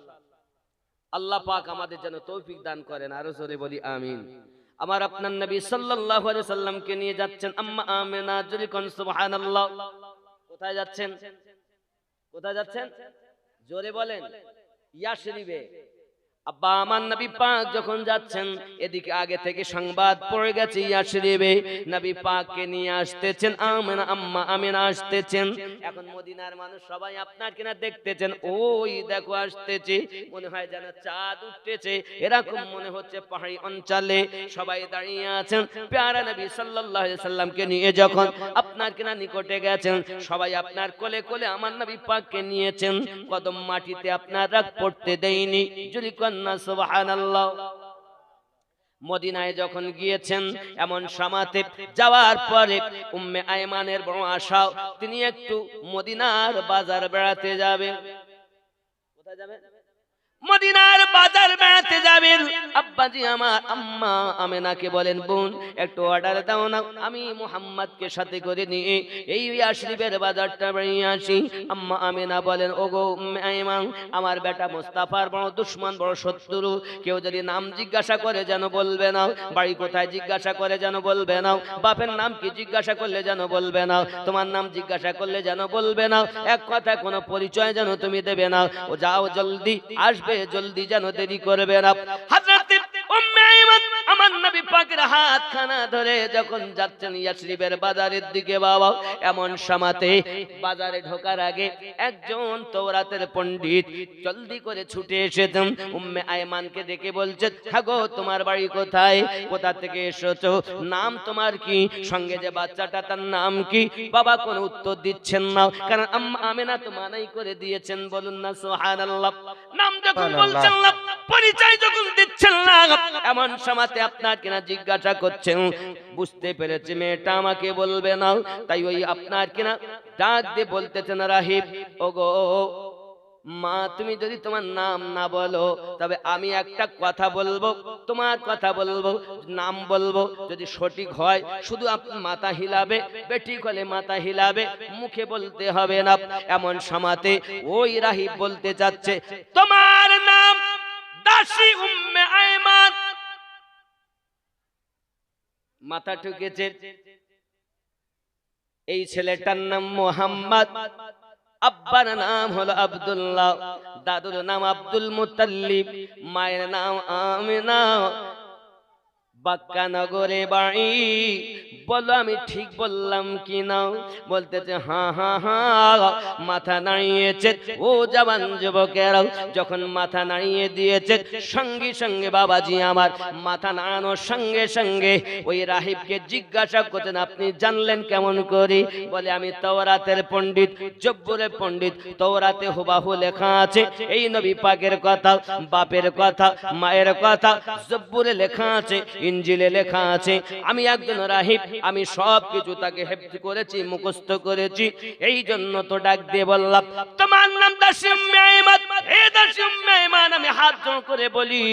[SPEAKER 1] আল্লাহ পাক আমাদের যেন তৌফিক দান করেন, আরো জোরে বলি আমিন। আমার আপনার নবী সাল্লাল্লাহু আলাইহি সাল্লামকে নিয়ে যাচ্ছেন আম্মা আমিনা, জোরে কোন সুবহানাল্লাহ। কোথায় যাচ্ছেন? কোথায় যাচ্ছেন? জোরে বলেন। ইয়াশরিবে। আব্বা আমার নবী পাক যখন যাচ্ছেন, এদিকে আগে থেকে সংবাদ পড়ে গেছে ইয়াশরিবে নবী পাককে নিয়ে আসতেছেন আমিনা, আম্মা আমিনা আসতেছেন। এখন মদিনার মানুষ সবাই আপনার কিনা দেখতেছেন, ওই দেখো আসতেছে, মনে হয় যেন চাঁদ উঠতেছে, এরকম মনে হচ্ছে। পাহাড়ি অঞ্চলে সবাই দাঁড়িয়ে আছেন। প্যারা নবী সাল্লাল্লাহু আলাইহি সাল্লামকে নিয়ে যখন আপনার কিনা নিকটে গেছেন, সবাই আপনার কোলে কোলে আমার নবী পাককে নিয়েছেন। কদম মাটিতে আপনার রাগ পড়তে দেয়নি। জুরি কন্না সুবহানাল্লাহ। মদিনায় যখন গিয়েছেন, এমন সমাতে যাওয়ার পরে উম্মে আয়মানের বড় আশা, তিনি একটু মদিনার বাজার বেড়াতে যাবেন। মদিনার বাজার বেড়াতে যাবেন। আব্বাজি আমার আম্মা আমেনাকে বলেন, বোন একটু অর্ডার দাও না, আমি মুহাম্মদকে সাথে করে নিয়ে এই ইয়াশরিবের বাজারটা বেরিয়ে আসি। আম্মা আমেনা বলেন, ওগো উম্মে আইমান, আমার বেটা মুস্তাফার বড় দুশমন, বড় শত্রু। কেউ যদি নাম জিজ্ঞাসা করে যেন বলবে না, বাড়ি কোথায় জিজ্ঞাসা করে যেন বলবে না, বাপের নাম কি জিজ্ঞাসা করলে যেন বলবে না, তোমার নাম জিজ্ঞাসা করলে যেন বলবে না, এক কথায় কোনো পরিচয় যেন তুমি দেবে না। ও যাও, জলদি আসবে, জলদি যেন দেরি করবে না। হযরত উম্মে আইমান আমার নবী পাকের হাতখানা ধরে যখন যাচ্ছেন ইয়াশরিবের বাজারের দিকে, বাবা এমন সময়তে বাজারে ঢোকার আগে একজন তাওরাতের পণ্ডিত জলদি করে ছুটে এসেছেন। উম্মে আইমানকে দেখে বলছেন, হ্যাঁ গো, তোমার বাড়ি কোথায়, কোথা থেকে এসেছো, নাম তোমার কি, সঙ্গে যে বাচ্চাটা তার নাম কি? বাবা কোনো উত্তর দিচ্ছেন না, কারণ আম্মা আমেনা তো মানাই করে দিয়েছেন। বলুন না সুবহানাল্লাহ। নাম যখন বলছেন না, পরিচয় যখন দিচ্ছেন না, এমন সময়তে আপনার কিনা জিজ্ঞাসা করছেন, বুঝতে পেরেছে মেয়েটা আমাকে বলবে না, তাই ওই আপনার কিনা ডাক দিয়ে বলতেছেন, রাহিব, ওগো মা, তুমি যদি তোমার নাম না বলো তবে আমি একটা কথা বলবো, তোমার কথা বলবো, নাম বলবো, যদি সঠিক হয় শুধু আপনি মাথা হিলাবে, বেঠিক হলে মাথা হিলাবে, মুখে বলতে হবে না। এমন সময়তে ওই রাহিব বলতে যাচ্ছে, তোমার নাম দাসী উম্মে আইমান। মাথা ঠুকেছে। এই ছেলেটার নাম মুহাম্মদ, আব্বার নাম হলো আব্দুল্লাহ, দাদুর নাম আব্দুল মুত্তালিব, মায়ের নাম আমিনা, বাক্কা নগরে বাড়ি। বলো আমি ঠিক বললাম কি না? বলতেছে হ্যাঁ হ্যাঁ হ্যাঁ। মাথা নাড়িয়েছে। ও জওয়ান যুবকেরা যখন মাথা নাড়িয়ে দিয়েছে, সঙ্গে সঙ্গে বাবাজি আমার মাথা নাড়ানোর সঙ্গে সঙ্গে ওই রাহিবকে জিজ্ঞাসা করতেন, আপনি জানলেন কেমন করে? বলে আমি তাওরাতের পণ্ডিত, জব্বুরের পণ্ডিত। তাওরাতে হুবাহু লেখা আছে এই নবী পাকের কথা, বাপের কথা, মায়ের কথা জব্বুরে লেখা আছে, ইনজিলে লেখা আছে। আমি একজন রাহিব, আমি সব কিছু তাকে হেফজ করেছি, মুখস্থ করেছি। এই জন্য তো ডাক দিয়ে বললাম, তোমার নাম দাসী উম্মে আইমান। হে দাসী উম্মে আইমান, আমি হাত জোড় করে বলি,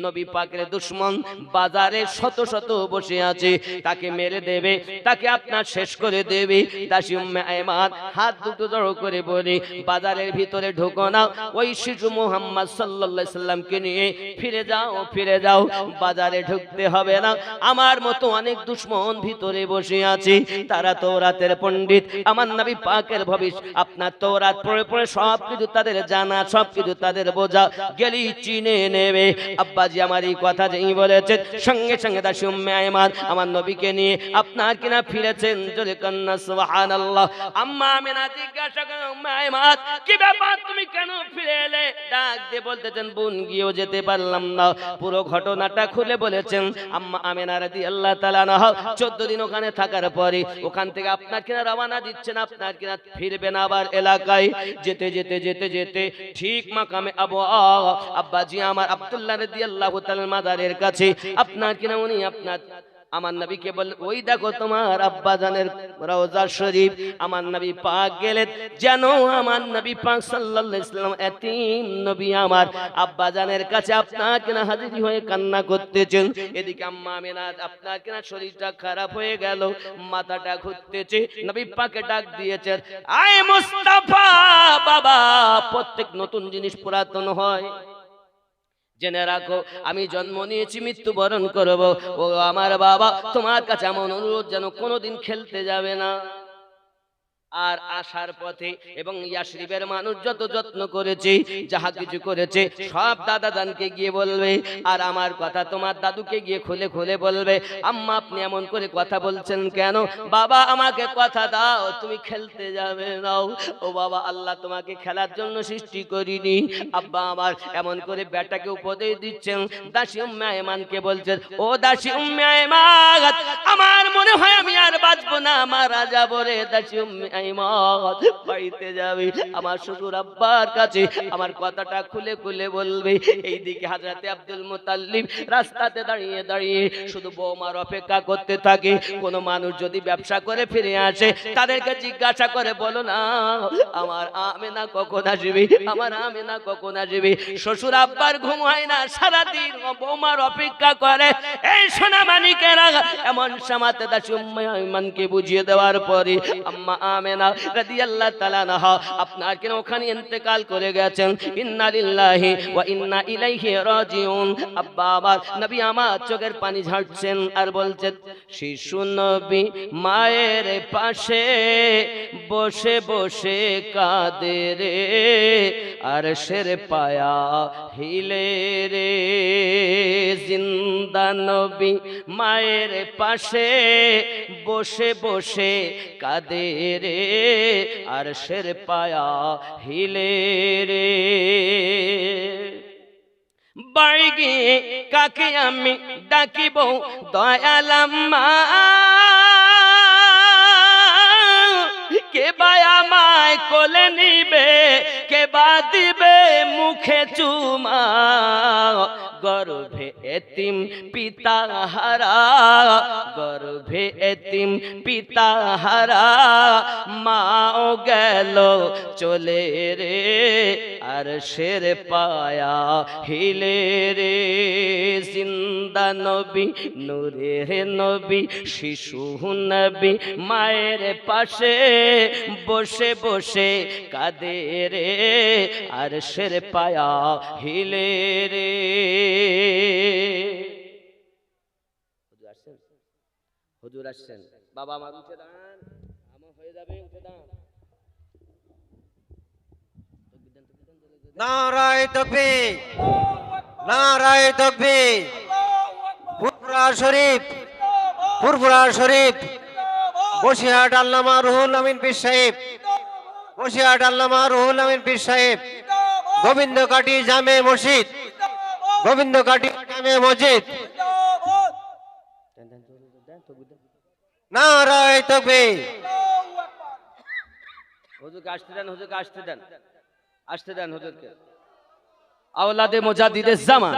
[SPEAKER 1] নবী পাকের দুশমন বাজারে শত শত বসে আছে, তাকে মেরে দেবে, তাকে আপনার শেষ করে দেবে। দাসী উম্মে আইমান হাত দুটো জড়ো করে বলি, বাজারের ভিতরে ঢোকো না, ওই শিশু মুহাম্মদ সাল্লাল্লাহু আলাইহি সাল্লামকে নিয়ে ফিরে যাও, ফিরে যাও, বাজারে ঢুকতে হবে না। আমার মতো অনেক দুশমন ভিতরে বসে আছে, তারা তাওরাতের পণ্ডিত, আমার নবী পাকের ভবিষ্যৎ। আপনার তাওরাত পড়ে পড়ে সব কিছু তাদের জানা, সব কিছু তাদের বোঝা, গেলি চিনে নেবে। আব্বাজি আমার এই কথা যেই বলেছেন, সঙ্গে সঙ্গে দাসী উম্মে আইমান আমার নবীকে নিয়ে আপনার কিনা ফিরেছেন। জোরে কন্না সুবহানাল্লাহ। আম্মা আমিনা জিজ্ঞাসা করেন, উম্মে আইমান কি ব্যাপার, তুমি কেন ফিরে এলে? ডাক দিয়ে বলতেছেন, বোন গিয়েও যেতে পারলাম না। পুরো ঘটনাটা খুলে বলেছেন। আম্মা আমিনা রাদিয়াল্লাহু তাআলা আনহা 14 দিন ওখানে থাকার পরে ওখান থেকে আপনার কিনা রওনা দিচ্ছেন, আপনার কিনা ফিরবেন আবার এলাকায়। যেতে যেতে যেতে যেতে ঠিক মাকামে আব্বাজি আমার আব্দুল্লাহ রাদিয়াল্লাহু তাআলা মাজারের কাছে আপনার কিনা উনি আপনার আমার নবীকে বললেন, ওই দেখো তোমার আব্বা জানের রওজা শরীফ। আমার নবী পাক গেলেন, যেন আমার নবী পাক সাল্লাল্লাহু আলাইহি ওয়াসাল্লাম এতিম নবী আমার আব্বা জানের কাছে আপনার কিনা হাজির হয়ে কান্না করতেছেন। এদিকে আম্মা আমিনা আপনার কিনা শরীরটা খারাপ হয়ে গেল, মাথাটা ঘুরতেছে। নবী পাকে ডাক দিয়েছেন, আয় মুস্তাফা। বাবা, প্রত্যেক নতুন জিনিস পুরাতন হয়। জেনে রাখো, আমি জন্ম নিয়েছি, মৃত্যুবরণ করব। ও আমার বাবা, তোমার কাছে এমন অনুরোধ যেন কোনোদিন খেলতে যাবে না। আর আসার পথে এবং ইয়াশরিবের মানুষ যত যত্ন করেছে, যাহা কিছু করেছে, সব দাদা জানকে গিয়ে বলবে, আর আমার কথা তোমার দাদুকে গিয়ে খুলে খুলে বলবে। আম্মা আপনি এমন করে কথা বলছেন কেন? বাবা আমাকে কথা দাও, তুমি খেলতে যাবে নাও। ও বাবা, আল্লাহ তোমাকে খেলার জন্য সৃষ্টি করিনি। আব্বা আমার এমন করে বেটাকে উপদেশ দিচ্ছেন। দাসী উম্মে আইমানকে বলছেন, ও দাসী উম্মে আইমান, আমার মনে হয় আমি আর বাঁচবো না, মারা যাবো রে। দাসী উম্মে নাই মত, বাড়িতে যাবে, আমার শ্বশুর আব্বার কাছে আমার কথাটা খুলে খুলে বলবে। এইদিকে হযরতে আব্দুল মুতাল্লিব রাস্তাতে দাঁড়িয়ে দাঁড়িয়ে শুধু বৌমার অপেক্ষা করতে থাকে। কোন মানুষ যদি ব্যবসা করে ফিরে আসে তাদেরকে জিজ্ঞাসা করে, বলো না আমার আমেনা কখন আসবে, আমার আমেনা কখন আসবে। শ্বশুর আব্বার ঘুম হয় না, সারাদিন বৌমার অপেক্ষা করে। এই সোনা মানিকেরা, এমন সামাতে দাসী উম্মে আইমানকে বুঝিয়ে দেওয়ার পরে আম্মা আমেনা রাদিয়াল্লাহু তাআলা আনহা আপনার কেন ওখানে ইন্তেকাল করে গেছেন। ইন্না লিল্লাহি ওয়া ইন্না ইলাইহি রাজিউন। আব্বা আমার নবী আমার চোখের পানি ঝাড়ছেন আর বলছেন, শিশু নবী মায়ের পাশে বসে বসে কাঁদে রে, আর শের পায়া হিলে রে। জিন্দা নবী মায়ের পাশে বসে বসে কাঁদে রে, আর শের পায়া হিলে রে। বাড়ি গিয়ে কাকে আমি ডাকিব দয়ালাম্মা, কে বা আমায় কোলে নিবে, কে বা দিবে মুখে চুমা। গর্ভে এতিম পিতা হারা, গর্ভে এতিম পিতা হারা, মাও গেল চলে রে, আর শের পায়া হিলে রে। জিন্দা নবী নূরের নবী শিশু নবী মায়ের পাশে বসে বসে কাঁদে রে, আর শের পায়া হিলে রে। হুজুর আসছেন, বাবা আমার উঠে দাঁড়ান, আমার হয়ে যাবে, উঠে দাঁড়ান।
[SPEAKER 2] নারায়ে তাকবীর, নারায়ে তাকবীর। ফুরফুরা শরীফ, ফুরফুরা শরীফ, বসিরহাট আল্লামা রুহুল আমিন পীর সাহেব, বসিরহাট আল্লামা রুহুল আমিন পীর সাহেব, গোবিন্দকাটি জামে মসজিদ, গোবিন্দকাটি জামে মসজিদ। নারায়ে তাকবীর।
[SPEAKER 1] হুজুরকে আসতে দেন, হুজুরকে আসতে দেন, আসতে দেন হুজুরকে। আওলাদে মুজাদ্দিদে জামান।